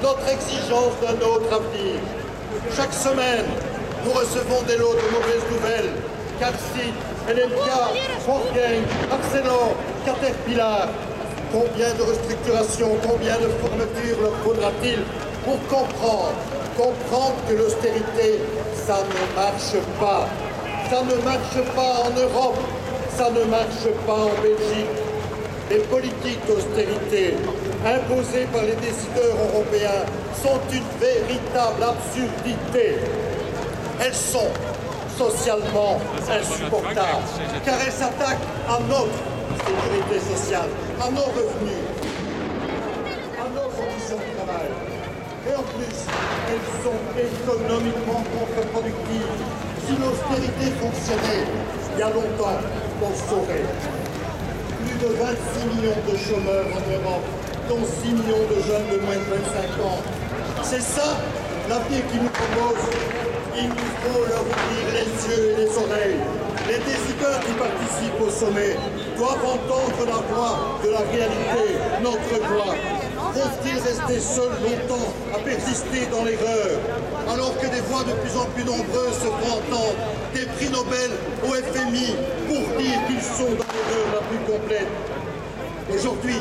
notre exigence d'un autre avenir. Chaque semaine, nous recevons des lots de mauvaises nouvelles. Calcit, LMK, Volkswagen, Arcelor, Caterpillar. Combien de restructurations, combien de fermetures leur faudra-t-il pour comprendre que l'austérité, ça ne marche pas. Ça ne marche pas en Europe, ça ne marche pas en Belgique. Les politiques d'austérité imposées par les décideurs européens sont une véritable absurdité. Elles sont socialement insupportables, car elles s'attaquent à notre sécurité sociale, à nos revenus, à nos conditions de travail. Et en plus, elles sont économiquement contre-productives. Si l'austérité fonctionnait, il y a longtemps, on le saurait. Plus de 26 millions de chômeurs en Europe, dont 6 millions de jeunes de moins de 25 ans. C'est ça l'avenir qu'ils nous proposent. Il nous faut leur ouvrir les yeux et les oreilles. Les décideurs qui participent au sommet doivent entendre la voix de la réalité, notre voix. Vont-ils rester seuls longtemps à persister dans l'erreur, alors que des voix de plus en plus nombreuses se font entendre, des prix Nobel au FMI pour dire qu'ils sont dans l'erreur la plus complète? Aujourd'hui,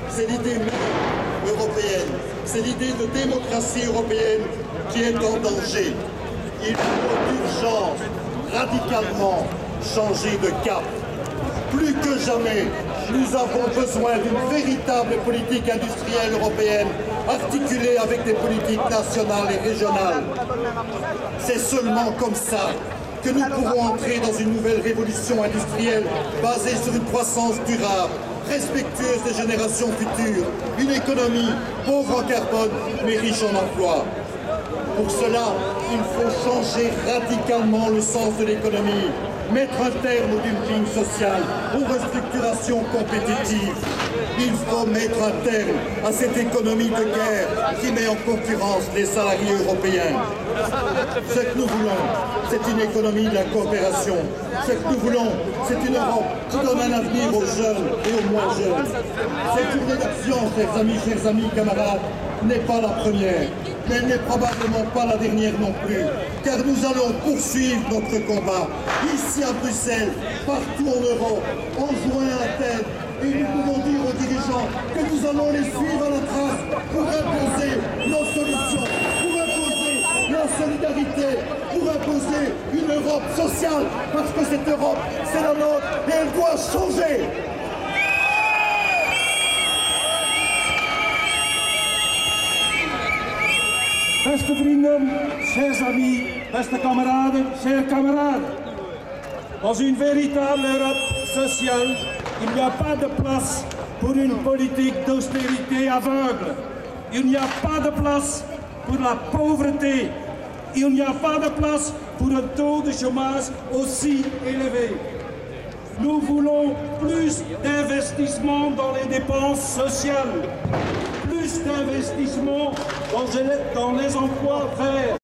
c'est l'idée même européenne, c'est l'idée de démocratie européenne qui est en danger. Il faut d'urgence, radicalement, changer de cap. Plus que jamais, nous avons besoin d'une véritable politique industrielle européenne articulée avec des politiques nationales et régionales. C'est seulement comme ça que nous pourrons entrer dans une nouvelle révolution industrielle basée sur une croissance durable, respectueuse des générations futures, une économie pauvre en carbone mais riche en emplois. Pour cela, il faut changer radicalement le sens de l'économie, mettre un terme au dumping social, aux restructurations compétitives. Il faut mettre un terme à cette économie de guerre qui met en concurrence les salariés européens. Ce que nous voulons, c'est une économie de la coopération. Ce que nous voulons, c'est une Europe qui donne un avenir aux jeunes et aux moins jeunes. Cette journée d'action, chers amis, camarades, n'est pas la première, mais elle n'est probablement pas la dernière non plus, car nous allons poursuivre notre combat, ici à Bruxelles, partout en Europe, en juin à Athènes, et nous pouvons dire aux dirigeants que nous allons les suivre à la trace pour imposer nos solutions, pour imposer la solidarité, pour imposer une Europe sociale, parce que cette Europe, c'est la nôtre, et elle doit changer. Beste vrienden, chers amis, beste kameraden, chers camarades. Dans une véritable Europe sociale, il n'y a pas de place pour une politique d'austérité aveugle. Il n'y a pas de place pour la pauvreté. Il n'y a pas de place pour un taux de chômage aussi élevé. Nous voulons plus d'investissement dans les dépenses sociales, plus d'investissement dans les emplois verts.